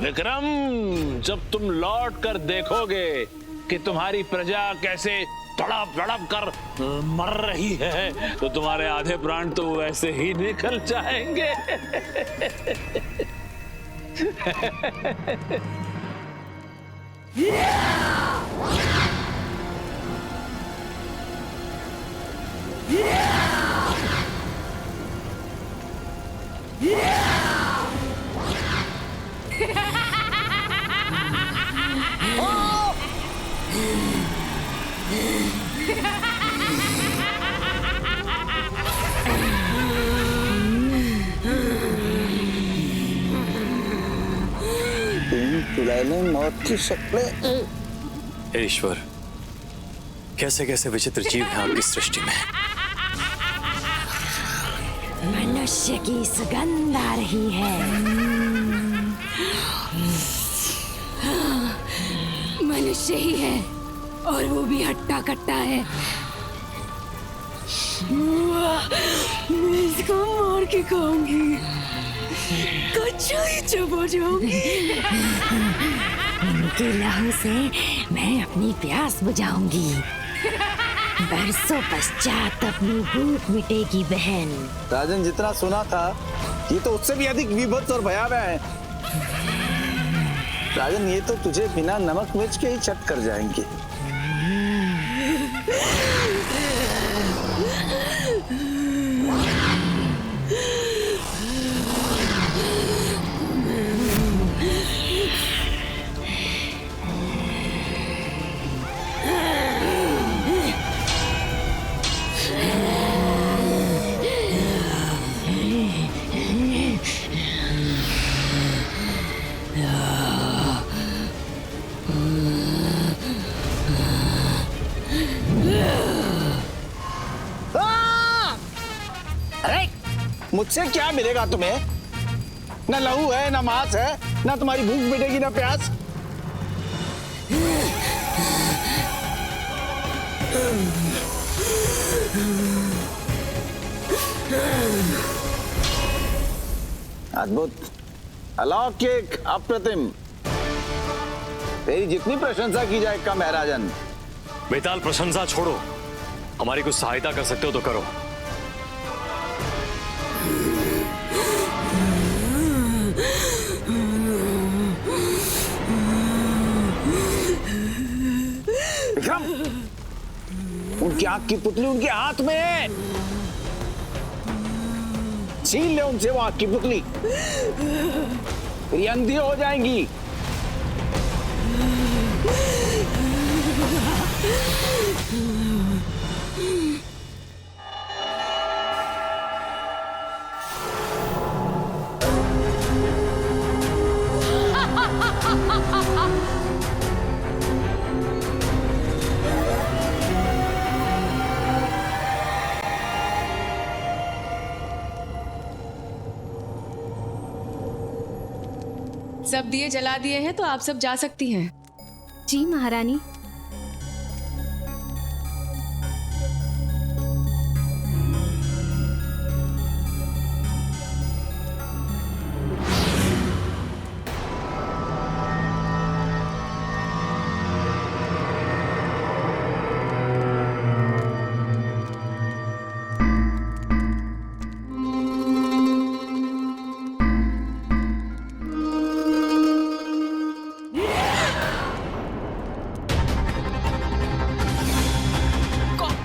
विक्रम, जब तुम लौट कर देखोगे कि तुम्हारी प्रजा कैसे तड़प तड़प कर मर रही है, तो तुम्हारे आधे प्राण तो वैसे ही निकल जाएंगे। मौत की शक्लें। ईश्वर, कैसे कैसे विचित्र जीव हैं आपकी सृष्टि में। मनुष्य की सुगंध आ रही है। मनुष्य ही है और वो भी हट्टा कट्टा है। मैं इसको मार के खाऊंगी, कच्चा ही चबा जाऊंगी। इनके लहू से मैं अपनी प्यास बुझाऊंगी। बरसों पश्चात अपनी भूख मिटेगी बहन। राजन, जितना सुना था ये तो उससे भी अधिक विभत्स और भयावह है। राजन, ये तो तुझे बिना नमक मिर्च के ही चट कर जाएंगे। मुझसे क्या मिलेगा तुम्हें? न लहू है, न मांस है, न तुम्हारी भूख मिटेगी, न प्यास। अद्भुत, अलौकिक, अप्रतिम। तेरी जितनी प्रशंसा की जाए कम है राजन। बेताल, प्रशंसा छोड़ो, हमारी कुछ सहायता कर सकते हो तो करो। विक्रम, उनकी आंख की पुतली उनके हाथ में है। छीन ले उनसे वो आंख की पुतली, फिर ये अंधी हो जाएंगी। सब दिए जला दिए हैं तो आप सब जा सकती हैं। जी महारानी।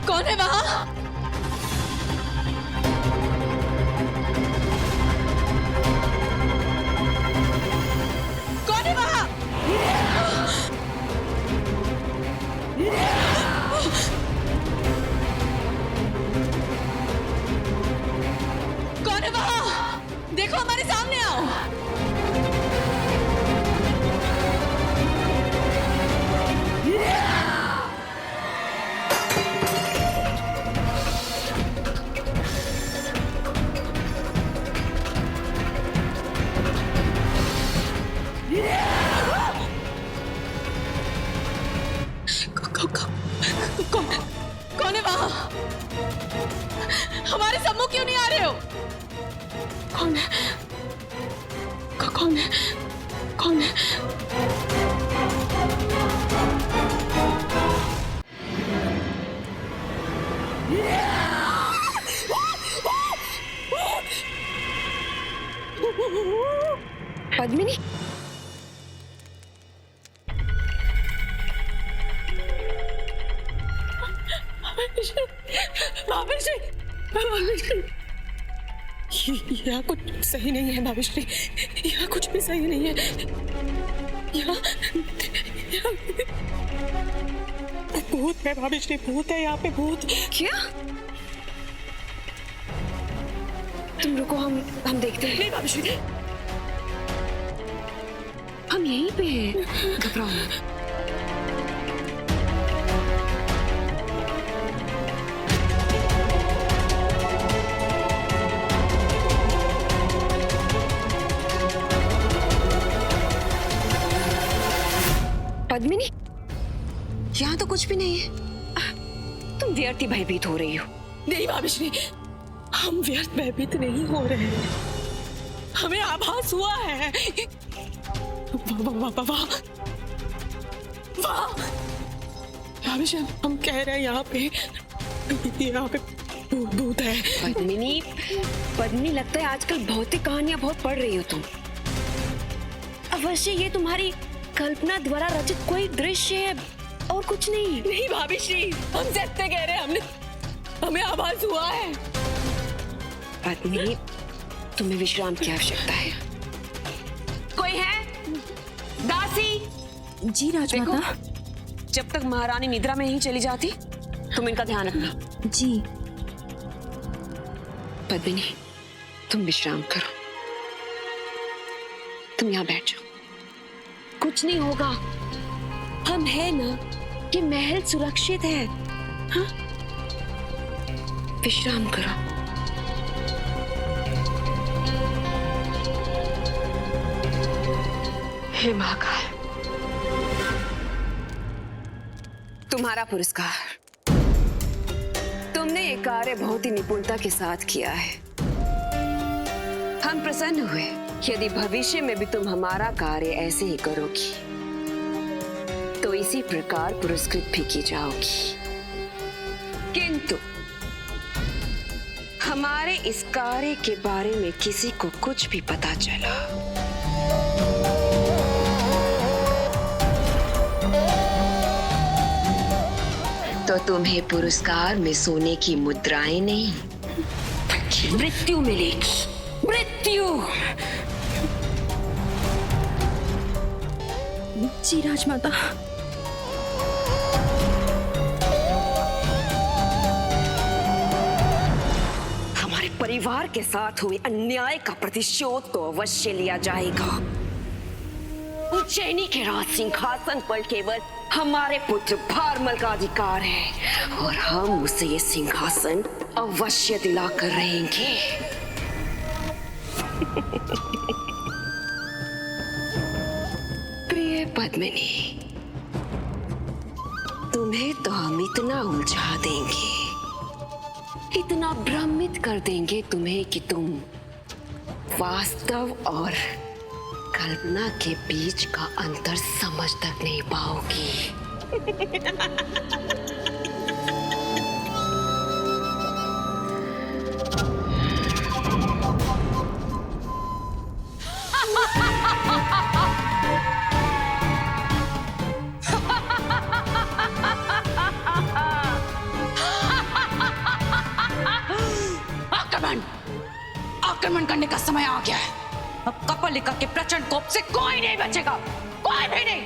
कौन है वहां? कौन है वहां? कौन है वहां? देखो, हमारे सामने आओ। कौन है वहां? हमारे सम्मुख क्यों नहीं आ रहे हो? कौन है? कौन है? कौन है? पद्मिनी, यहाँ कुछ सही नहीं है भाभीश्री, यहाँ कुछ भी सही नहीं है। यहाँ भूत है भाभीश्री, भूत है यहाँ पे, भूत। क्या? तुम रुको, हम देखते हैं। नहीं भाभीश्री, हम यहीं पे हैं, घबराओ मत। पद्मिनी, यहाँ तो कुछ भी नहीं है। तुम व्यर्थ ही भयभीत हो रही हो। नहीं भाभीश्री, हम व्यर्थ भयभीत नहीं हो रहे हैं, हमें आभास हुआ है। वाह भाभीश्री, हम कह रहे हैं यहाँ पे भूत है। पद्मिनी, लगता है आजकल भौतिक कहानियां बहुत पढ़ रही हो तुम। अवश्य ये तुम्हारी कल्पना द्वारा रचित कोई दृश्य है और कुछ नहीं। नहीं भाभीश्री, हम सत्य कह रहे हैं, हमें आभास हुआ है। पद्मिनी, तुम्हें विश्राम की आवश्यकता है। कोई है? दासी? जी राजमाता। जब तक महारानी निद्रा में नहीं चली जाती, तुम इनका ध्यान रखना। जी। पद्मिनी, तुम विश्राम करो। तुम यहाँ बैठ जाओ, कुछ नहीं होगा। हम है ना, ये महल सुरक्षित है। हाँ? विश्राम करो। हे महाकाल, तुम्हारा पुरस्कार। तुमने ये कार्य बहुत ही निपुणता के साथ किया है। हम प्रसन्न हुए। यदि भविष्य में भी तुम हमारा कार्य ऐसे ही करोगी, तो इसी प्रकार पुरस्कृत भी की जाओगी। किंतु हमारे इस कार्य के बारे में किसी को कुछ भी पता चला, तो तुम्हें पुरस्कार में सोने की मुद्राएं नहीं, बल्कि मृत्यु मिलेगी। मृत्यु। जी राजमाता। हमारे परिवार के साथ हुए अन्याय का प्रतिशोध तो अवश्य लिया जाएगा। उज्जैनी के राज सिंहासन पर केवल हमारे पुत्र भारमल का अधिकार है और हम उसे ये सिंहासन अवश्य दिलाकर रहेंगे। प्रिय पद्मिनी, तुम्हें तो हम इतना उलझा देंगे, इतना भ्रमित कर देंगे तुम्हें कि तुम वास्तव और कल्पना के बीच का अंतर समझ तक नहीं पाओगी। आक्रमण करने का समय आ गया है। अब कपालिका के प्रचंड कोप से कोई नहीं बचेगा, कोई भी नहीं।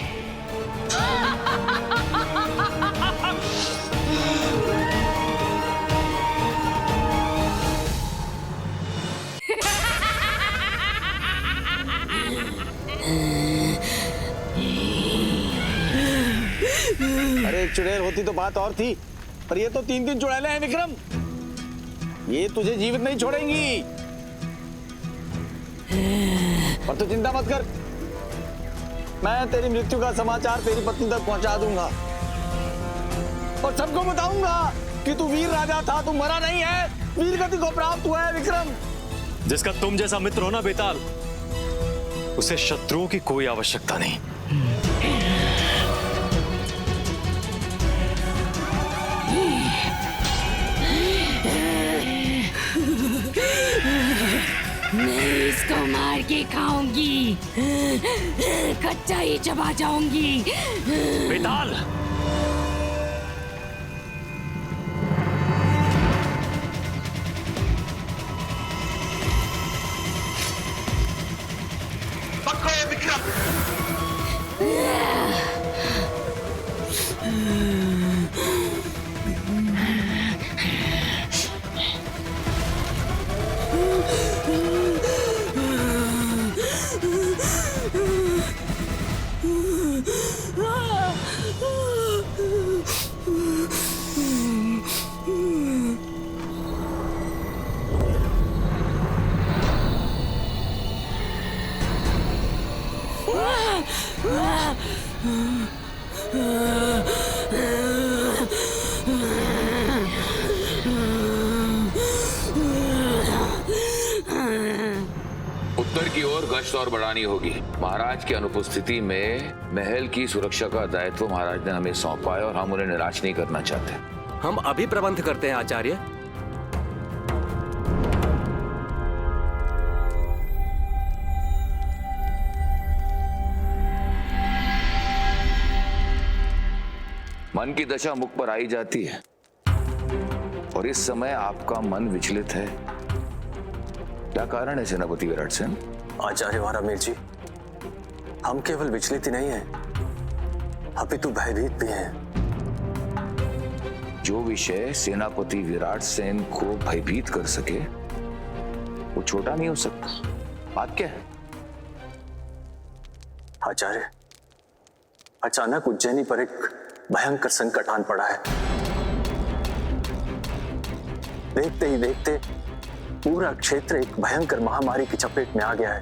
अरे एक चुड़ैल होती तो बात और थी, पर ये तो 3-3 चुड़ैलें हैं विक्रम। ये तुझे जीवित नहीं छोड़ेंगी। पर तू चिंता मत कर, मैं तेरी मृत्यु का समाचार तेरी पत्नी तक पहुंचा दूंगा और सबको बताऊंगा कि तू वीर राजा था, तू मरा नहीं है, वीर गति को प्राप्त हुआ है विक्रम। जिसका तुम जैसा मित्र हो ना बेताल, उसे शत्रुओं की कोई आवश्यकता नहीं। मैं इसको मार के खाऊंगी, कच्चा ही चबा जाऊंगी। बेताल, उत्तर की ओर गश्त और बढ़ानी होगी। महाराज की अनुपस्थिति में महल की सुरक्षा का दायित्व महाराज ने हमें सौंपा है और हम उन्हें निराश नहीं करना चाहते। हम अभी प्रबंध करते हैं आचार्य। मन की दशा मुख पर आई जाती है और इस समय आपका मन विचलित है। क्या कारण है सेनापति विराट सेन? आचार्य वारामीर जी, हम केवल विचलित ही नहीं है, अपितु भयभीत भी हैं। जो विषय सेनापति विराट सेन को भयभीत कर सके वो छोटा नहीं हो सकता। बात क्या है? आचार्य, अचानक उज्जैनी पर एक भयंकर संकट आन पड़ा है। देखते ही देखते पूरा क्षेत्र एक भयंकर महामारी की चपेट में आ गया है।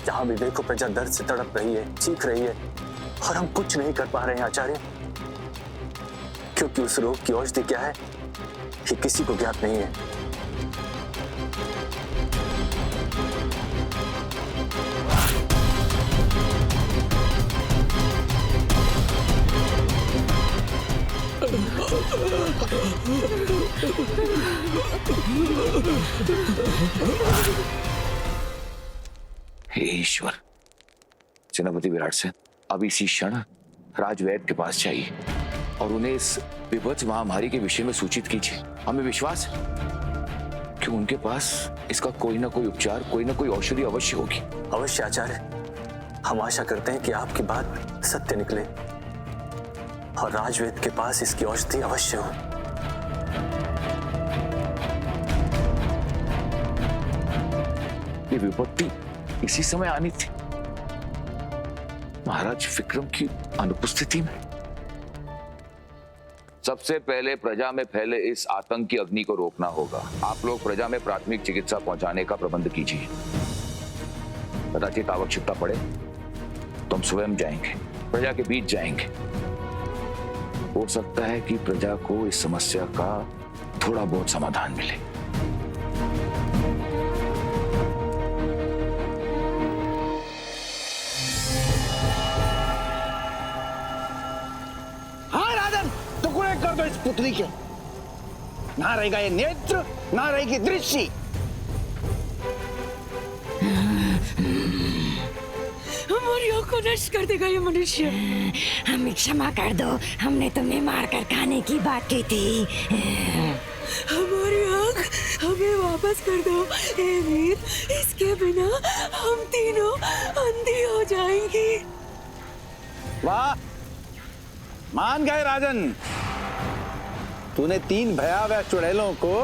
जहां भी देखो प्रजा दर्द से तड़प रही है, चीख रही है और हम कुछ नहीं कर पा रहे हैं आचार्य, क्योंकि उस रोग की औषधि क्या है ये किसी को ज्ञात नहीं है। हे ईश्वर, सेनापति विराट सेन अब इसी क्षण राजवैद्य के पास जाइए और उन्हें इस विभत्स महामारी के विषय में सूचित कीजिए। हमें विश्वास है कि उनके पास इसका कोई ना कोई उपचार, कोई ना कोई औषधि अवश्य होगी। अवश्य आचार्य, हम आशा करते हैं कि आपकी बात सत्य निकले और राजवेद के पास इसकी औषधि अवश्य हो। ये विपत्ति इसी समय आनी थी, महाराज विक्रम की अनुपस्थिति में। सबसे पहले प्रजा में फैले इस आतंक की अग्नि को रोकना होगा। आप लोग प्रजा में प्राथमिक चिकित्सा पहुंचाने का प्रबंध कीजिए। कदाचित आवश्यकता पड़े तो हम स्वयं जाएंगे, प्रजा के बीच जाएंगे। हो सकता है कि प्रजा को इस समस्या का थोड़ा बहुत समाधान मिले। हाँ राजन, टुकड़े कर दो इस पुतली के। ना रहेगा ये नेत्र, ना रहेगी दृष्टि। हमारी आँख को नष्ट कर देगा ये मनुष्य। हमें क्षमा कर दो, हमने तुम्हें मारकर खाने की बात की थी। हमारी आँख हमें वापस कर दो हे वीर, इसके बिना हम तीनों अंधी हो जाएंगे। वाह, मान गए राजन। तूने 3 भयावह चुड़ैलों को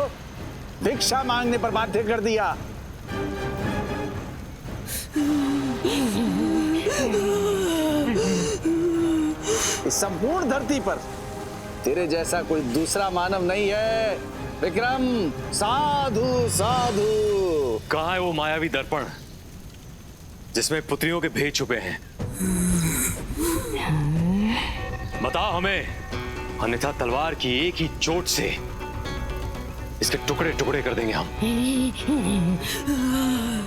भिक्षा मांगने पर बाध्य कर दिया। इस संपूर्ण धरती पर तेरे जैसा कोई दूसरा मानव नहीं है विक्रम। साधु साधु। कहाँ है वो मायावी दर्पण जिसमें पुत्रियों के भेद छुपे हैं? बताओ हमें, अन्यथा तलवार की एक ही चोट से इसके टुकड़े टुकड़े कर देंगे हम।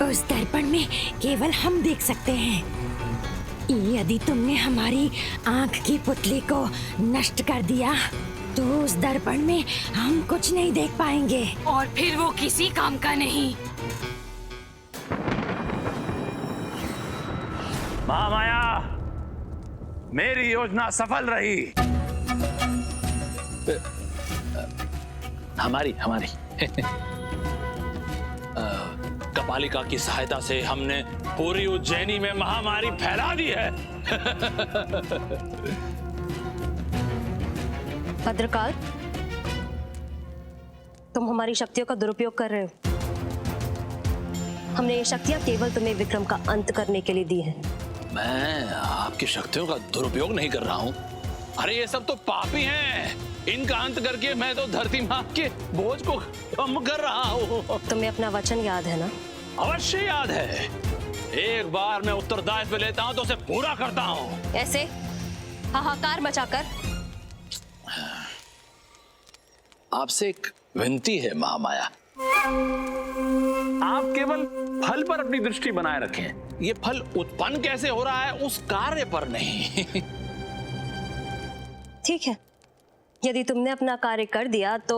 उस दर्पण में केवल हम देख सकते हैं। यदि तुमने हमारी आंख की पुतली को नष्ट कर दिया तो उस दर्पण में हम कुछ नहीं देख पाएंगे और फिर वो किसी काम का नहीं। महामाया, मेरी योजना सफल रही। हमारी कपालिका की सहायता से हमने पूरी उज्जैनी में महामारी फैला दी है। भद्रकाल, तुम हमारी शक्तियों का दुरुपयोग कर रहे हो। हमने ये शक्तियां केवल तुम्हें विक्रम का अंत करने के लिए दी हैं। मैं आपकी शक्तियों का दुरुपयोग नहीं कर रहा हूँ। अरे ये सब तो पापी हैं। इनका अंत करके मैं तो धरती माँ के बोझ को कम कर रहा हूँ। तुम्हें अपना वचन याद है ना? अवश्य याद है। एक बार मैं उत्तरदायित्व लेता हूँ तो उसे पूरा करता हूँ। ऐसे हाहाकार मचाकर। आपसे एक विनती है महामाया, आप केवल फल पर अपनी दृष्टि बनाए रखें। ये फल उत्पन्न कैसे हो रहा है उस कार्य पर नहीं। ठीक है, यदि तुमने अपना कार्य कर दिया तो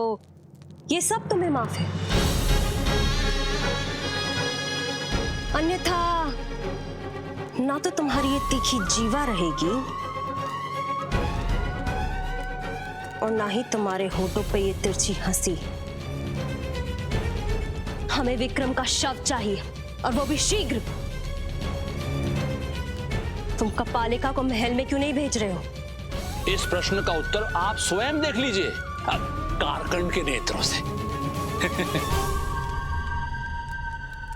ये सब तुम्हें माफ है। अन्यथा ना तो तुम्हारी ये तीखी जीवा रहेगी और ना ही तुम्हारे होठों पे ये तिरछी हंसी। हमें विक्रम का शव चाहिए और वो भी शीघ्र। तुम कपालिका को महल में क्यों नहीं भेज रहे हो? इस प्रश्न का उत्तर आप स्वयं देख लीजिए कारकंड के नेत्रों से।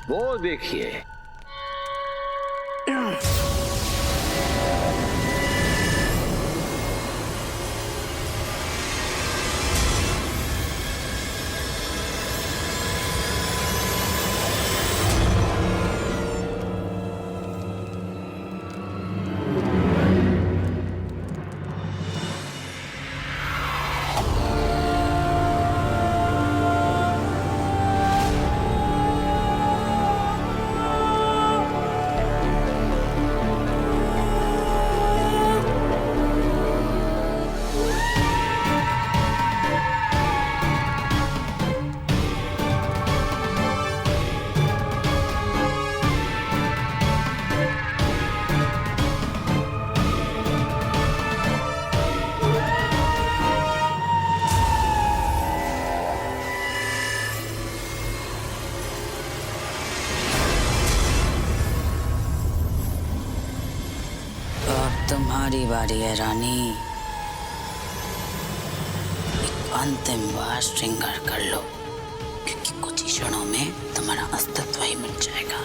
वो देखिए। तुम्हारी बारी है रानी। एक अंतिम बार श्रृंगार कर लो, क्योंकि कुछ ही क्षणों में तुम्हारा अस्तित्व ही मिट जाएगा।